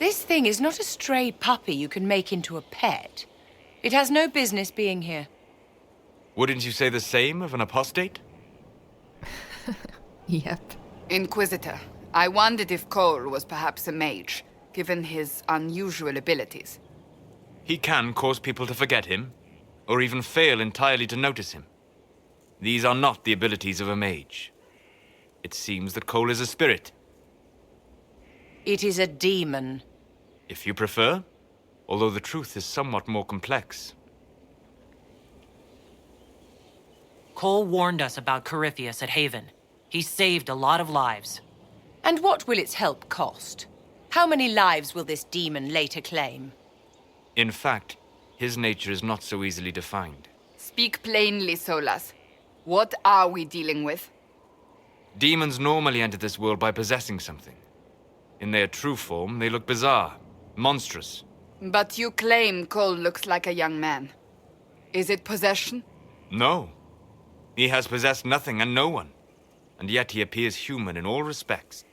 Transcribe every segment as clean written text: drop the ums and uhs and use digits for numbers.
This thing is not a stray puppy you can make into a pet. It has no business being here. Wouldn't you say the same of an apostate? Yep. Inquisitor, I wondered if Cole was perhaps a mage, given his unusual abilities. He can cause people to forget him, or even fail entirely to notice him. These are not the abilities of a mage. It seems that Cole is a spirit. It is a demon. If you prefer, although the truth is somewhat more complex. Cole warned us about Corypheus at Haven. He saved a lot of lives. And what will its help cost? How many lives will this demon later claim? In fact, his nature is not so easily defined. Speak plainly, Solas. What are we dealing with? Demons normally enter this world by possessing something. In their true form, they look bizarre, monstrous. But you claim Cole looks like a young man. Is it possession? No. He has possessed nothing and no one. And yet he appears human in all respects.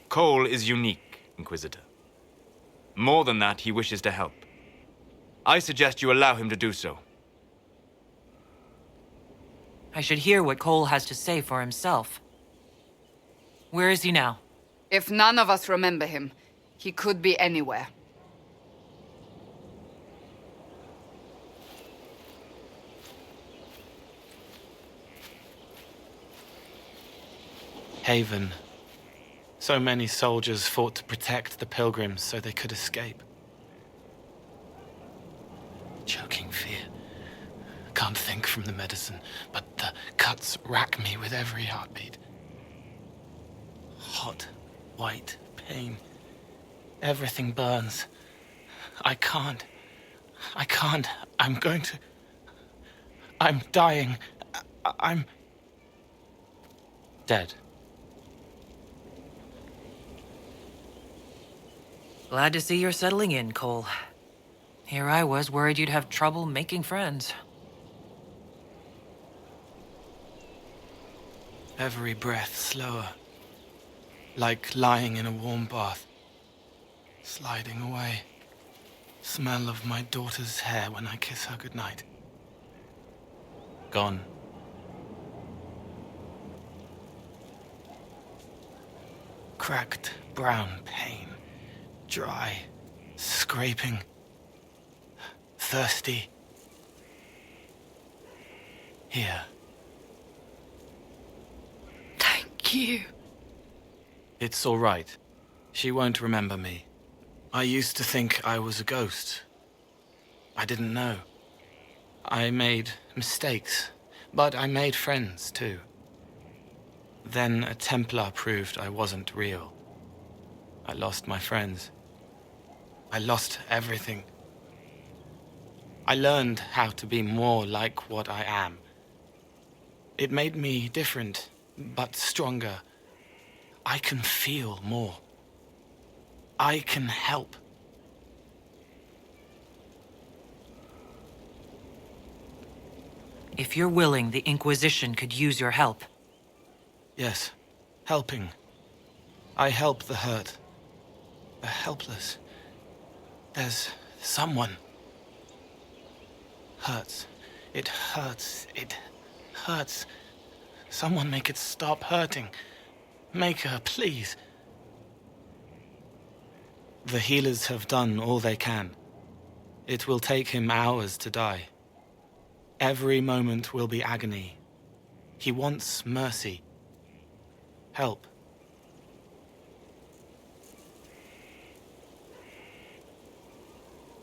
Cole is unique, Inquisitor. More than that, he wishes to help. I suggest you allow him to do so. I should hear what Cole has to say for himself. Where is he now? If none of us remember him, he could be anywhere. Haven. So many soldiers fought to protect the pilgrims so they could escape. Choking fear. Can't think from the medicine, but the cuts rack me with every heartbeat. Hot, white pain. Everything burns. I can't. I'm going to... I'm dying. I'm... dead. Glad to see you're settling in, Cole. Here I was worried you'd have trouble making friends. Every breath slower. Like lying in a warm bath. Sliding away. Smell of my daughter's hair when I kiss her goodnight. Gone. Cracked brown pain. Dry. Scraping. Thirsty. Here. Thank you. It's all right. She won't remember me. I used to think I was a ghost. I didn't know. I made mistakes, but I made friends too. Then a Templar proved I wasn't real. I lost my friends. I lost everything. I learned how to be more like what I am. It made me different, but stronger. I can feel more. I can help. If you're willing, the Inquisition could use your help. Yes, helping. I help the hurt. The helpless. There's someone. Hurts. It hurts. It hurts. Someone make it stop hurting. Make her, please. The healers have done all they can. It will take him hours to die. Every moment will be agony. He wants mercy. Help.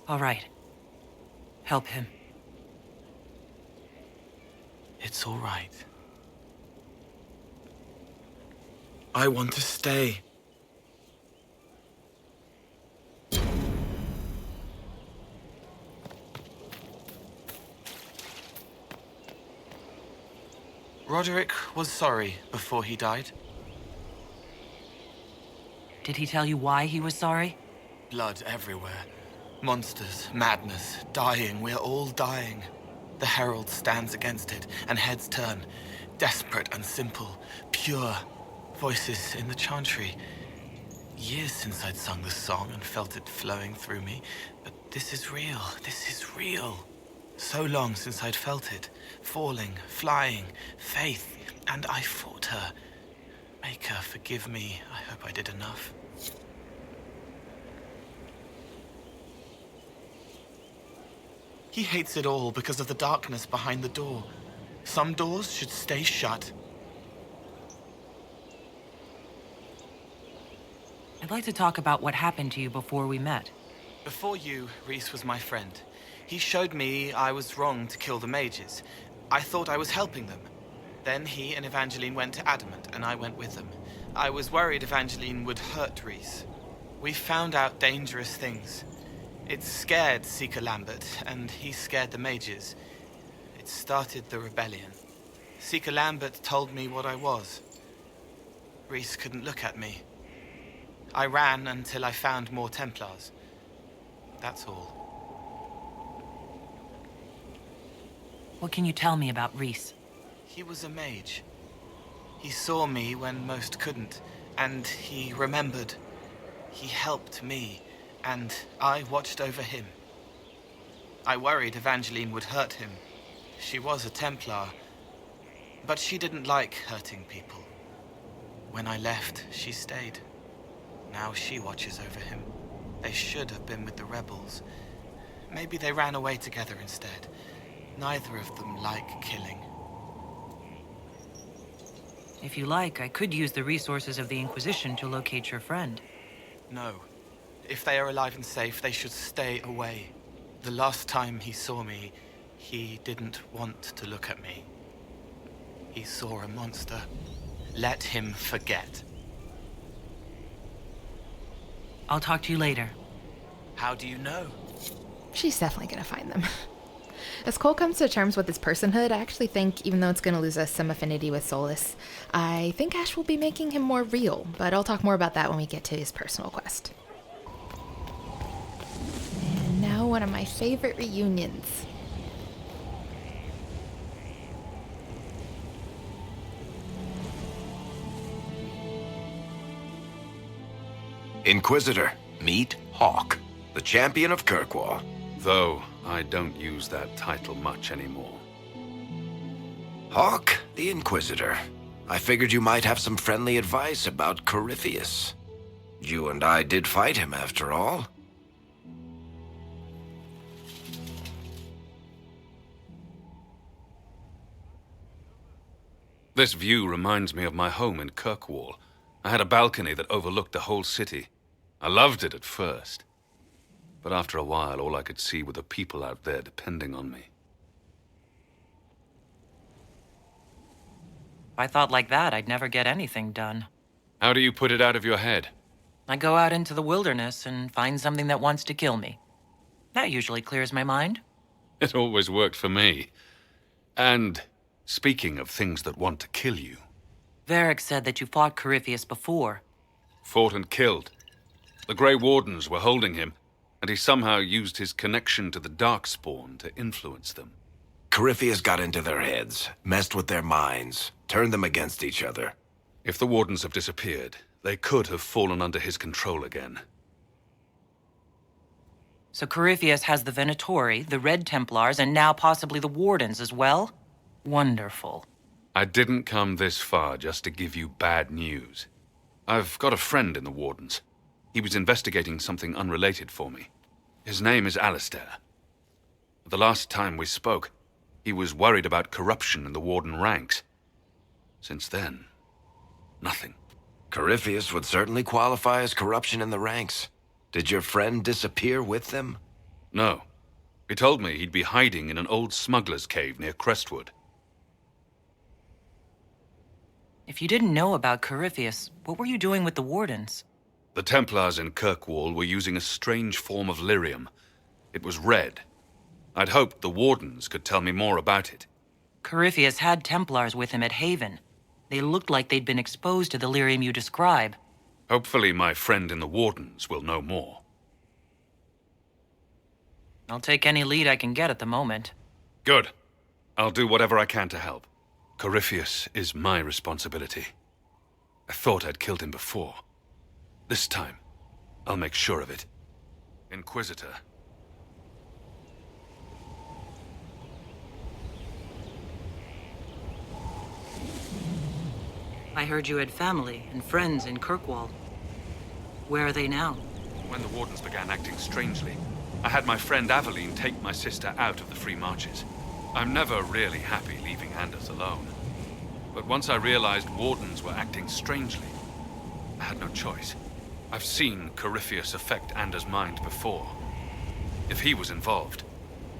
All right. Help him. It's all right. I want to stay. Roderick was sorry before he died. Did he tell you why he was sorry? Blood everywhere. Monsters, madness, dying. We're all dying. The Herald stands against it, and heads turn. Desperate and simple, pure. Voices in the chantry. Years since I'd sung the song and felt it flowing through me, but this is real. This is real. So long since I'd felt it. Falling, flying, faith, and I fought her. Make her forgive me. I hope I did enough. He hates it all because of the darkness behind the door. Some doors should stay shut. I'd like to talk about what happened to you before we met. Before you, Rhys was my friend. He showed me I was wrong to kill the mages. I thought I was helping them. Then he and Evangeline went to Adamant, and I went with them. I was worried Evangeline would hurt Rhys. We found out dangerous things. It scared Seeker Lambert, and he scared the mages. It started the rebellion. Seeker Lambert told me what I was. Rhys couldn't look at me. I ran until I found more Templars. That's all. What can you tell me about Rhys? He was a mage. He saw me when most couldn't, and he remembered. He helped me, and I watched over him. I worried Evangeline would hurt him. She was a Templar, but she didn't like hurting people. When I left, she stayed. Now she watches over him. They should have been with the rebels. Maybe they ran away together instead. Neither of them like killing. If you like, I could use the resources of the Inquisition to locate your friend. No. If they are alive and safe, they should stay away. The last time he saw me, he didn't want to look at me. He saw a monster. Let him forget. I'll talk to you later. How do you know? She's definitely gonna find them. As Cole comes to terms with his personhood, I actually think, even though it's gonna lose us some affinity with Solus, I think Ash will be making him more real, but I'll talk more about that when we get to his personal quest. And now one of my favorite reunions. Inquisitor, meet Hawk, the champion of Kirkwall. Though I don't use that title much anymore. Hawk, the Inquisitor. I figured you might have some friendly advice about Corypheus. You and I did fight him, after all. This view reminds me of my home in Kirkwall. I had a balcony that overlooked the whole city. I loved it at first. But after a while, all I could see were the people out there depending on me. If I thought like that, I'd never get anything done. How do you put it out of your head? I go out into the wilderness and find something that wants to kill me. That usually clears my mind. It always worked for me. And speaking of things that want to kill you. Varric said that you fought Corypheus before. Fought and killed. The Grey Wardens were holding him, and he somehow used his connection to the Darkspawn to influence them. Corypheus got into their heads, messed with their minds, turned them against each other. If the Wardens have disappeared, they could have fallen under his control again. So Corypheus has the Venatori, the Red Templars, and now possibly the Wardens as well? Wonderful. I didn't come this far just to give you bad news. I've got a friend in the Wardens. He was investigating something unrelated for me. His name is Alistair. The last time we spoke, he was worried about corruption in the Warden ranks. Since then, nothing. Corypheus would certainly qualify as corruption in the ranks. Did your friend disappear with them? No. He told me he'd be hiding in an old smuggler's cave near Crestwood. If you didn't know about Corypheus, what were you doing with the Wardens? The Templars in Kirkwall were using a strange form of lyrium. It was red. I'd hoped the Wardens could tell me more about it. Corypheus had Templars with him at Haven. They looked like they'd been exposed to the lyrium you describe. Hopefully my friend in the Wardens will know more. I'll take any lead I can get at the moment. Good. I'll do whatever I can to help. Corypheus is my responsibility. I thought I'd killed him before. This time, I'll make sure of it. Inquisitor. I heard you had family and friends in Kirkwall. Where are they now? When the Wardens began acting strangely, I had my friend Aislin take my sister out of the Free Marches. I'm never really happy leaving Anders alone. But once I realized Wardens were acting strangely, I had no choice. I've seen Corypheus affect Anders' mind before. If he was involved,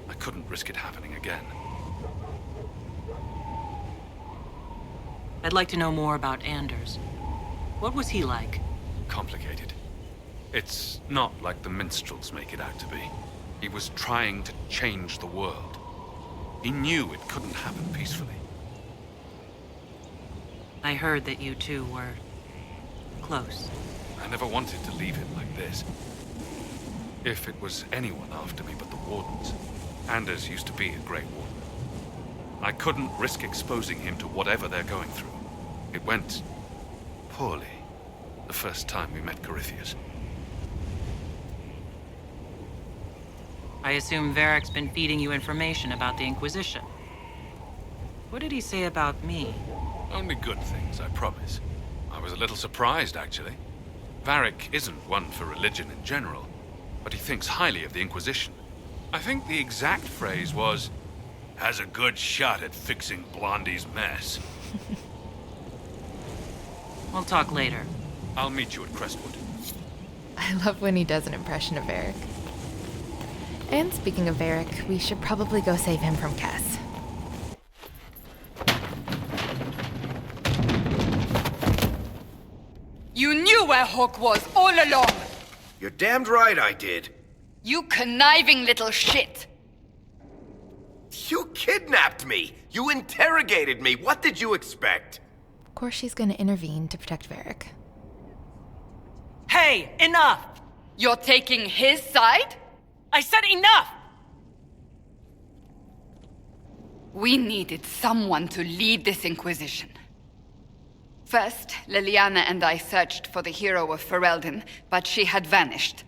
I couldn't risk it happening again. I'd like to know more about Anders. What was he like? Complicated. It's not like the minstrels make it out to be. He was trying to change the world. He knew it couldn't happen peacefully. I heard that you two were close. I never wanted to leave him like this. If it was anyone after me but the Wardens. Anders used to be a Grey Warden. I couldn't risk exposing him to whatever they're going through. It went poorly the first time we met Corypheus. I assume Varric's been feeding you information about the Inquisition. What did he say about me? Only good things, I promise. I was a little surprised, actually. Varric isn't one for religion in general, but he thinks highly of the Inquisition. I think the exact phrase was, "has a good shot at fixing Blondie's mess." We'll talk later. I'll meet you at Crestwood. I love when he does an impression of Varric. And speaking of Varric, we should probably go save him from Cass. You knew where Hawk was all along! You're damned right I did. You conniving little shit! You kidnapped me! You interrogated me! What did you expect? Of course she's gonna intervene to protect Varric. Hey, enough! You're taking his side? I said enough! We needed someone to lead this Inquisition. First, Liliana and I searched for the hero of Ferelden, but she had vanished.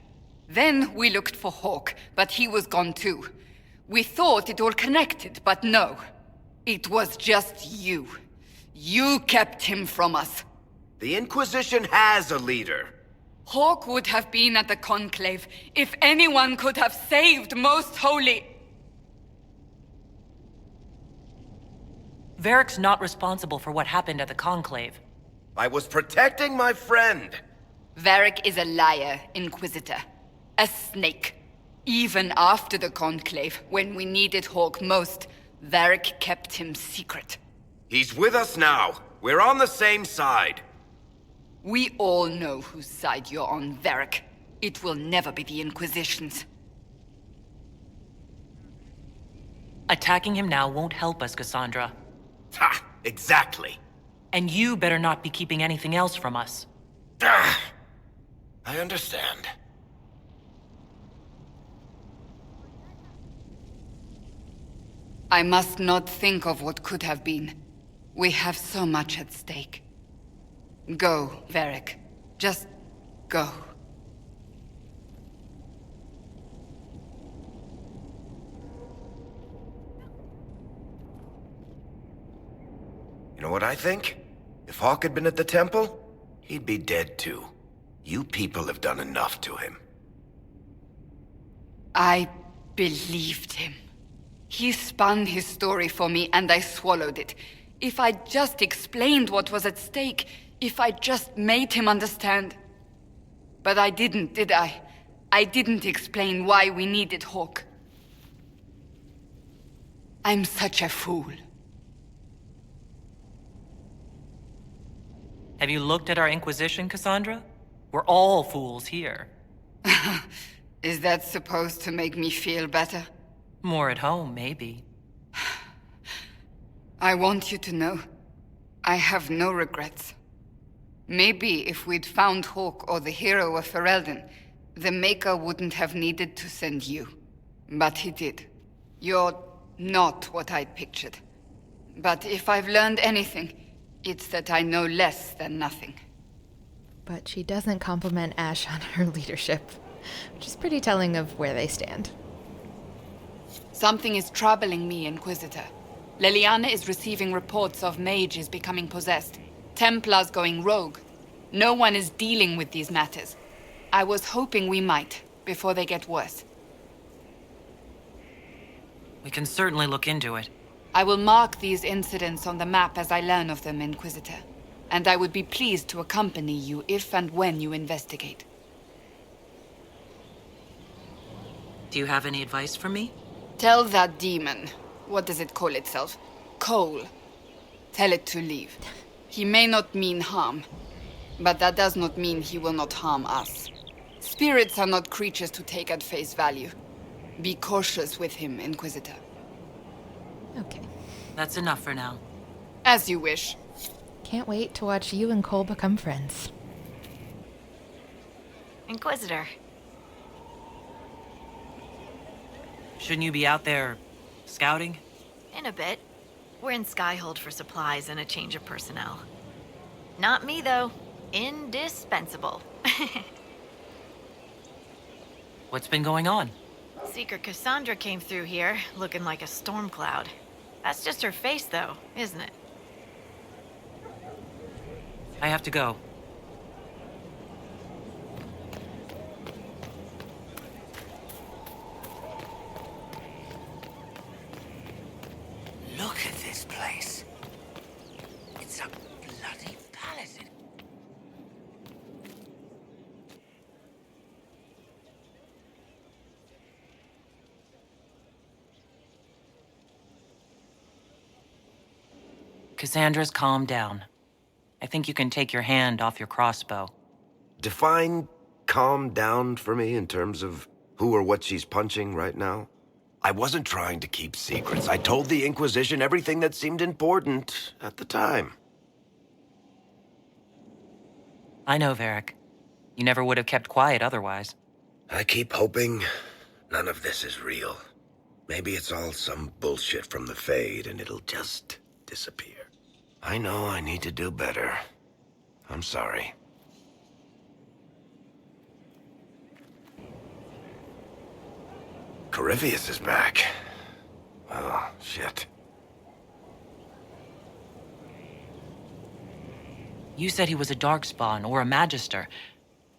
Then we looked for Hawk, but he was gone too. We thought it all connected, but no. It was just you. You kept him from us. The Inquisition has a leader. Hawk would have been at the Conclave if anyone could have saved Most Holy. Varric's not responsible for what happened at the Conclave. I was protecting my friend. Varric is a liar, Inquisitor. A snake. Even after the Conclave, when we needed Hawk most, Varric kept him secret. He's with us now. We're on the same side. We all know whose side you're on, Varric. It will never be the Inquisition's. Attacking him now won't help us, Cassandra. Ha! Exactly. And you better not be keeping anything else from us. Ah, I understand. I must not think of what could have been. We have so much at stake. Go, Varric. Just go. You know what I think? If Hawk had been at the temple, he'd be dead too. You people have done enough to him. I believed him. He spun his story for me and I swallowed it. If I just explained what was at stake, if I just made him understand. But I didn't, did I? I didn't explain why we needed Hawk. I'm such a fool. Have you looked at our Inquisition, Cassandra? We're all fools here. Is that supposed to make me feel better? More at home, maybe. I want you to know, I have no regrets. Maybe if we'd found Hawk or the hero of Ferelden, the Maker wouldn't have needed to send you. But he did. You're not what I'd pictured. But if I've learned anything, it's that I know less than nothing. but she doesn't compliment Ash on her leadership, which is pretty telling of where they stand. Something is troubling me, Inquisitor. Leliana is receiving reports of mages becoming possessed, Templars going rogue. No one is dealing with these matters. I was hoping we might, before they get worse. We can certainly look into it. I will mark these incidents on the map as I learn of them, Inquisitor. And I would be pleased to accompany you if and when you investigate. Do you have any advice for me? Tell that demon, what does it call itself? Cole. Tell it to leave. He may not mean harm, but that does not mean he will not harm us. Spirits are not creatures to take at face value. Be cautious with him, Inquisitor. Okay. That's enough for now. As you wish. Can't wait to watch you and Cole become friends. Inquisitor. Shouldn't you be out there scouting? In a bit. We're in Skyhold for supplies and a change of personnel. Not me, though. Indispensable. What's been going on? Seeker Cassandra came through here, looking like a storm cloud. That's just her face, though, isn't it? I have to go. Look at this place. It's a bloody palace. Cassandra's calmed down. I think you can take your hand off your crossbow. Define calm down for me in terms of who or what she's punching right now. I wasn't trying to keep secrets. I told the Inquisition everything that seemed important at the time. I know, Varric. You never would have kept quiet otherwise. I keep hoping none of this is real. Maybe it's all some bullshit from the Fade and it'll just disappear. I know I need to do better. I'm sorry. Corypheus is back. Oh, shit. You said he was a Darkspawn or a Magister.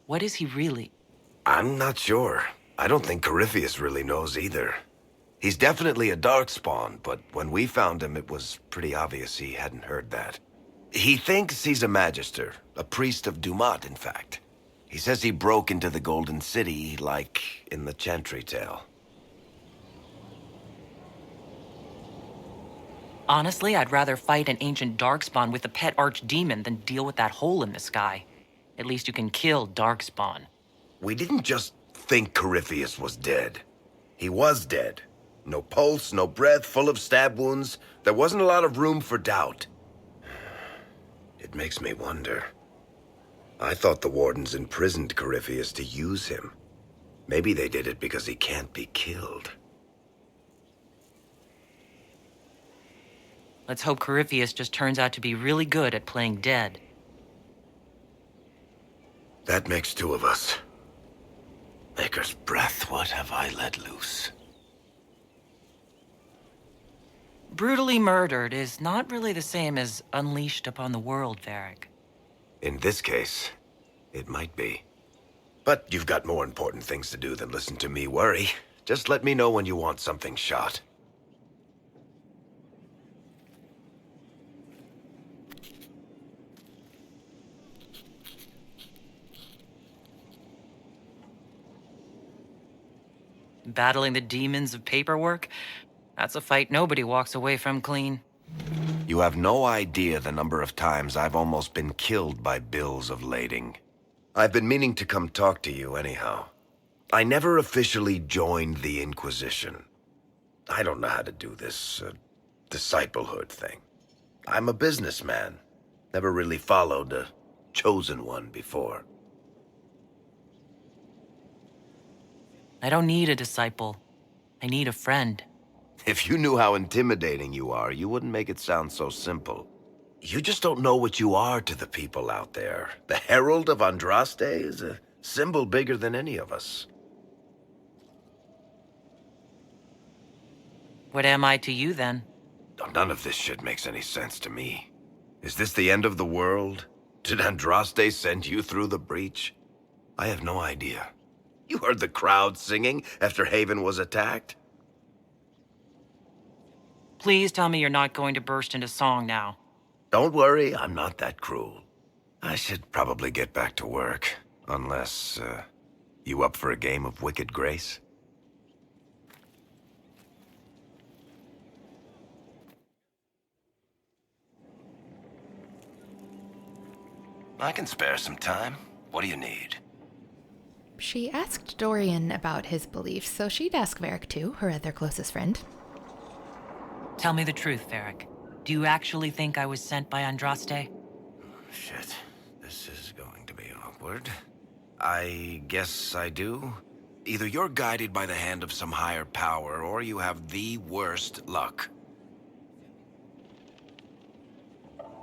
What is he really? I'm not sure. I don't think Corypheus really knows either. He's definitely a Darkspawn, but when we found him, it was pretty obvious he hadn't heard that. He thinks he's a Magister, a priest of Dumat, in fact. He says he broke into the Golden City, like in the Chantry tale. Honestly, I'd rather fight an ancient Darkspawn with a pet archdemon than deal with that hole in the sky. At least you can kill Darkspawn. We didn't just think Corypheus was dead. He was dead. No pulse, no breath, full of stab wounds. There wasn't a lot of room for doubt. It makes me wonder. I thought the Wardens imprisoned Corypheus to use him. Maybe they did it because he can't be killed. Let's hope Corypheus just turns out to be really good at playing dead. That makes two of us. Maker's breath, what have I let loose? Brutally murdered is not really the same as unleashed upon the world, Varric. In this case, it might be. But you've got more important things to do than listen to me worry. Just let me know when you want something shot. Battling the demons of paperwork? That's a fight nobody walks away from clean. You have no idea the number of times I've almost been killed by bills of lading. I've been meaning to come talk to you anyhow. I never officially joined the Inquisition. I don't know how to do this disciplehood thing. I'm a businessman. Never really followed a chosen one before. I don't need a disciple. I need a friend. If you knew how intimidating you are, you wouldn't make it sound so simple. You just don't know what you are to the people out there. The Herald of Andraste is a symbol bigger than any of us. What am I to you, then? None of this shit makes any sense to me. Is this the end of the world? Did Andraste send you through the breach? I have no idea. You heard the crowd singing after Haven was attacked? Please tell me you're not going to burst into song now. Don't worry, I'm not that cruel. I should probably get back to work. Unless, you up for a game of Wicked Grace? I can spare some time. What do you need? She asked Dorian about his beliefs, so she'd ask Varric too, her other closest friend. Tell me the truth, Varric. Do you actually think I was sent by Andraste? Shit. This is going to be awkward. I guess I do. Either you're guided by the hand of some higher power, or you have the worst luck.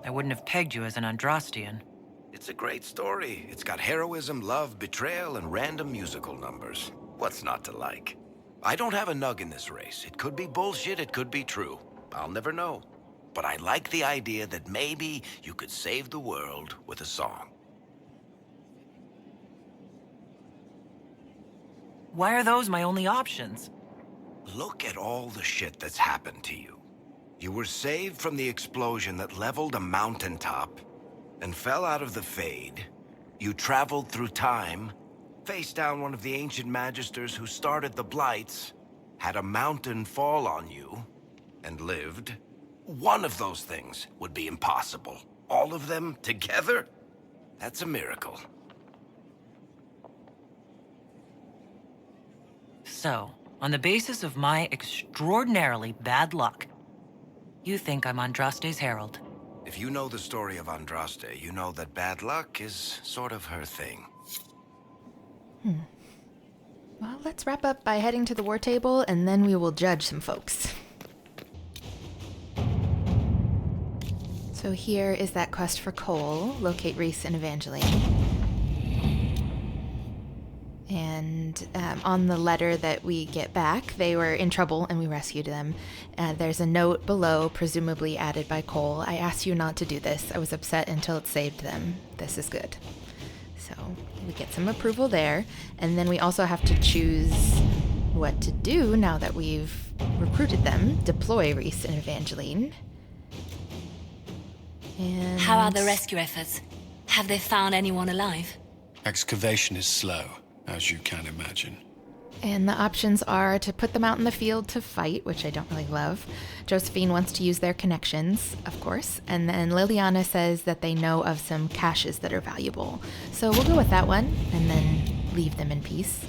I wouldn't have pegged you as an Andrastian. It's a great story. It's got heroism, love, betrayal, and random musical numbers. What's not to like? I don't have a nug in this race. It could be bullshit, it could be true. I'll never know. But I like the idea that maybe you could save the world with a song. Why are those my only options? Look at all the shit that's happened to you. You were saved from the explosion that leveled a mountaintop and fell out of the Fade. You traveled through time, faced down one of the ancient magisters who started the Blights, had a mountain fall on you, and lived. One of those things would be impossible. All of them together? That's a miracle. So, on the basis of my extraordinarily bad luck, you think I'm Andraste's herald? If you know the story of Andraste, you know that bad luck is sort of her thing. Well, let's wrap up by heading to the war table, and then we will judge some folks. So here is that quest for Cole. Locate Reese and Evangeline. And on the letter that we get back, they were in trouble and we rescued them. There's a note below, presumably added by Cole. I asked you not to do this. I was upset until it saved them. This is good. So we get some approval there. And then we also have to choose what to do now that we've recruited them. Deploy Reese and Evangeline. And how are the rescue efforts? Have they found anyone alive? Excavation is slow, as you can imagine. And the options are to put them out in the field to fight, which I don't really love. Josephine wants to use their connections, of course. And then Liliana says that they know of some caches that are valuable. So we'll go with that one and then leave them in peace.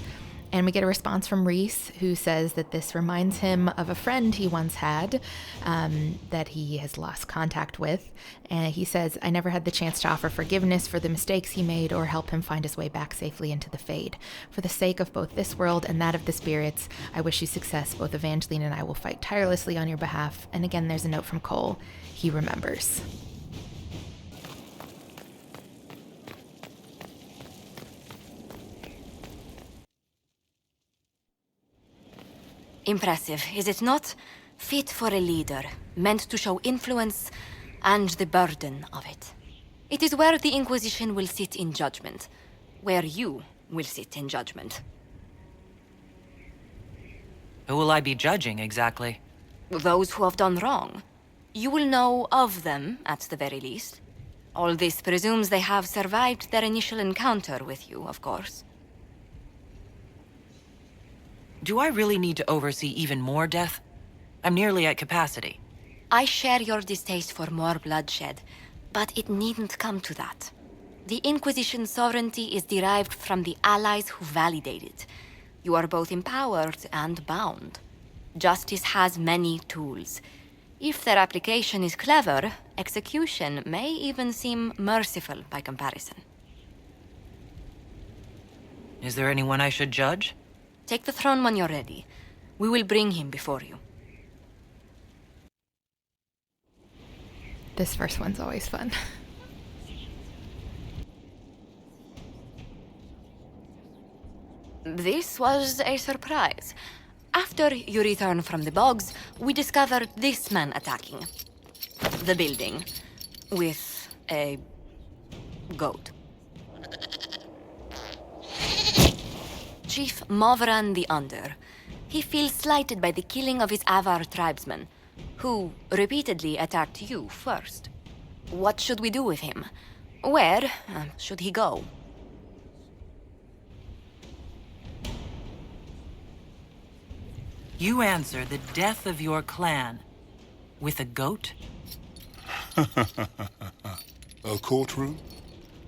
And we get a response from Reese, who says that this reminds him of a friend he once had that he has lost contact with. And he says, I never had the chance to offer forgiveness for the mistakes he made or help him find his way back safely into the Fade. For the sake of both this world and that of the spirits, I wish you success. Both Evangeline and I will fight tirelessly on your behalf. And again, there's a note from Cole. He remembers. Impressive, is it not? Fit for a leader, meant to show influence and the burden of it. It is where the Inquisition will sit in judgment, where you will sit in judgment. Who will I be judging, exactly? Those who have done wrong. You will know of them, at the very least. All this presumes they have survived their initial encounter with you, of course. Do I really need to oversee even more death? I'm nearly at capacity. I share your distaste for more bloodshed, but it needn't come to that. The Inquisition's sovereignty is derived from the allies who validate it. You are both empowered and bound. Justice has many tools. If their application is clever, execution may even seem merciful by comparison. Is there anyone I should judge? Take the throne when you're ready. We will bring him before you. This first one's always fun. This was a surprise. After you return from the bogs, we discovered this man attacking the building with a goat. Chief Movran the Under. He feels slighted by the killing of his Avar tribesmen, who repeatedly attacked you first. What should we do with him? Where should he go? You answer the death of your clan with a goat? A courtroom?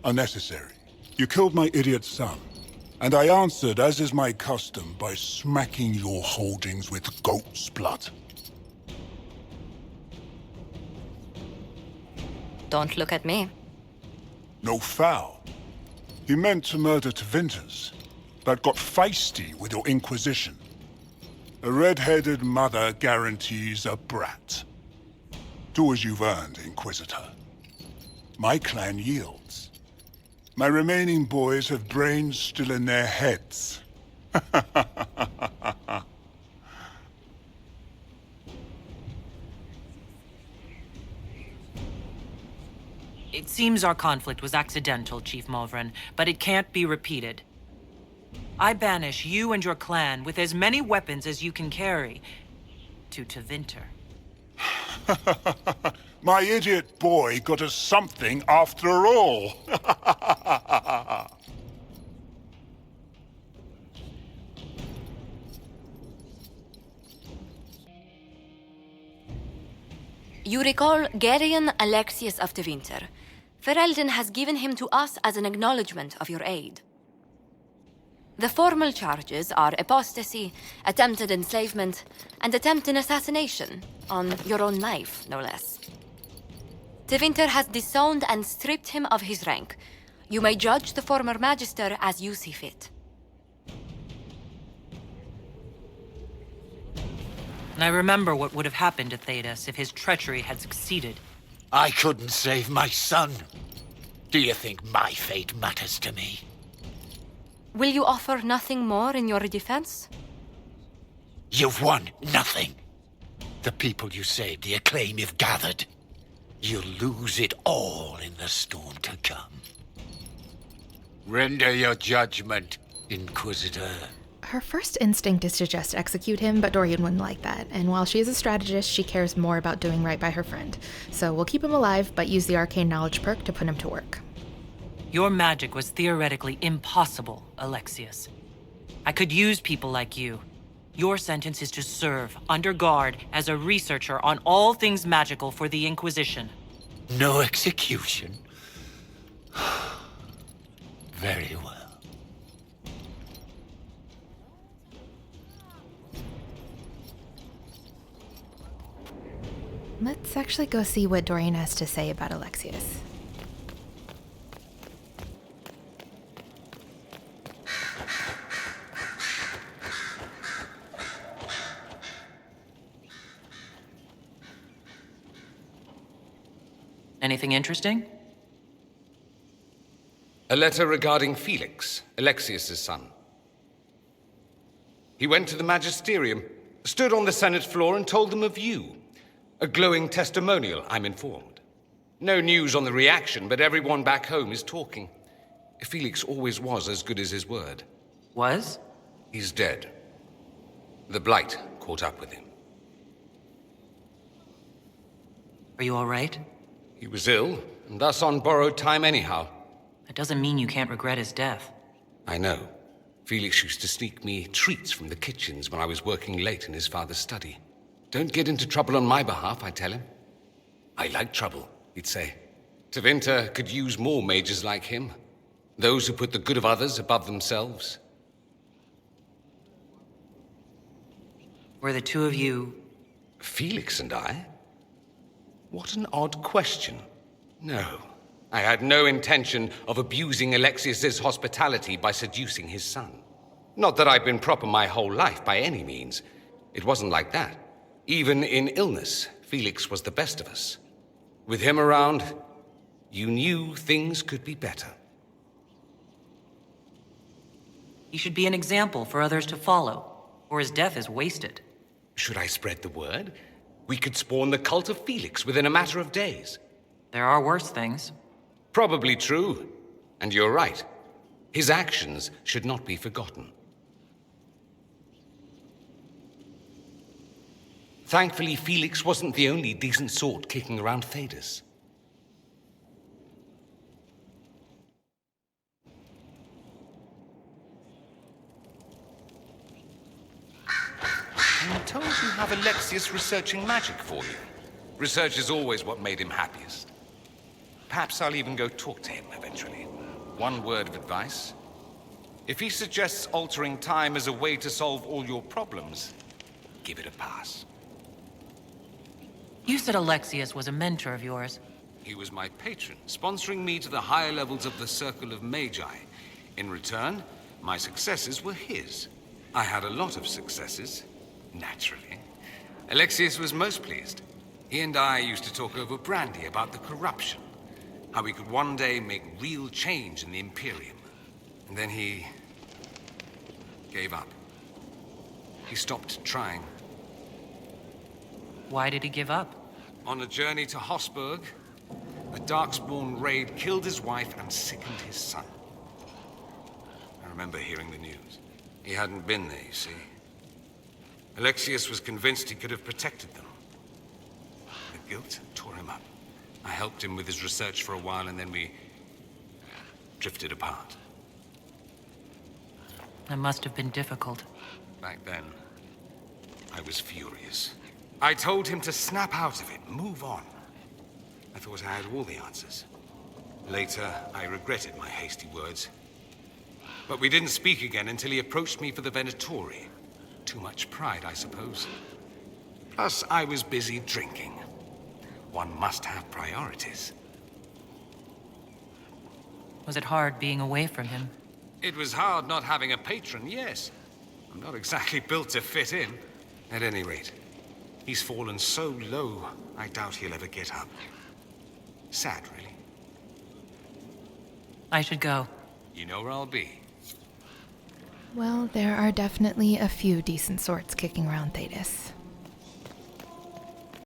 Unnecessary. You killed my idiot son, and I answered, as is my custom, by smacking your holdings with goat's blood. Don't look at me. No foul. He meant to murder Tevinters, but got feisty with your Inquisition. A red-headed mother guarantees a brat. Do as you've earned, Inquisitor. My clan yields. My remaining boys have brains still in their heads. It seems our conflict was accidental, Chief Movran, but it can't be repeated. I banish you and your clan with as many weapons as you can carry to Tevinter. My idiot boy got us something after all. You recall Gerion Alexius of Tevinter. Ferelden has given him to us as an acknowledgement of your aid. The formal charges are apostasy, attempted enslavement, and attempted assassination, on your own life, no less. Tevinter has disowned and stripped him of his rank. You may judge the former Magister as you see fit. And I remember what would have happened to Thedas if his treachery had succeeded. I couldn't save my son. Do you think my fate matters to me? Will you offer nothing more in your defense? You've won nothing. The people you saved, the acclaim you've gathered. You'll lose it all in the storm to come. Render your judgment, Inquisitor. Her first instinct is to just execute him, but Dorian wouldn't like that. And while she is a strategist, she cares more about doing right by her friend. So we'll keep him alive, but use the Arcane Knowledge perk to put him to work. Your magic was theoretically impossible, Alexius. I could use people like you. Your sentence is to serve, under guard, as a researcher on all things magical for the Inquisition. No execution? Very well. Let's actually go see what Dorian has to say about Alexius. Anything interesting? A letter regarding Felix, Alexius's son. He went to the Magisterium, stood on the Senate floor and told them of you. A glowing testimonial, I'm informed. No news on the reaction, but everyone back home is talking. Felix always was as good as his word. Was? He's dead. The Blight caught up with him. Are you all right? He was ill, and thus on borrowed time anyhow. That doesn't mean you can't regret his death. I know. Felix used to sneak me treats from the kitchens when I was working late in his father's study. Don't get into trouble on my behalf, I tell him. I like trouble, he'd say. Tevinter could use more mages like him. Those who put the good of others above themselves. Were the two of you... Felix and I? What an odd question. No, I had no intention of abusing Alexius's hospitality by seducing his son. Not that I've been proper my whole life, by any means. It wasn't like that. Even in illness, Felix was the best of us. With him around, you knew things could be better. He should be an example for others to follow, or his death is wasted. Should I spread the word? We could spawn the cult of Felix within a matter of days. There are worse things. Probably true. And you're right. His actions should not be forgotten. Thankfully, Felix wasn't the only decent sort kicking around Thedas. I'm told you have Alexius researching magic for you. Research is always what made him happiest. Perhaps I'll even go talk to him eventually. One word of advice. If he suggests altering time as a way to solve all your problems, give it a pass. You said Alexius was a mentor of yours. He was my patron, sponsoring me to the higher levels of the Circle of Magi. In return, my successes were his. I had a lot of successes, naturally. Alexius was most pleased. He and I used to talk over brandy about the corruption, how we could one day make real change in the Imperium. And then he gave up. He stopped trying. Why did he give up? On a journey to Hossberg, a Darkspawn raid killed his wife and sickened his son. I remember hearing the news. He hadn't been there, you see. Alexius was convinced he could have protected them. The guilt tore him up. I helped him with his research for a while, and then we drifted apart. That must have been difficult. Back then, I was furious. I told him to snap out of it, move on. I thought I had all the answers. Later, I regretted my hasty words. But we didn't speak again until he approached me for the Venatori. Too much pride, I suppose. Plus, I was busy drinking. One must have priorities. Was it hard being away from him? It was hard not having a patron, yes. I'm not exactly built to fit in. At any rate, he's fallen so low, I doubt he'll ever get up. Sad, really. I should go. You know where I'll be. Well, there are definitely a few decent sorts kicking around Thedas.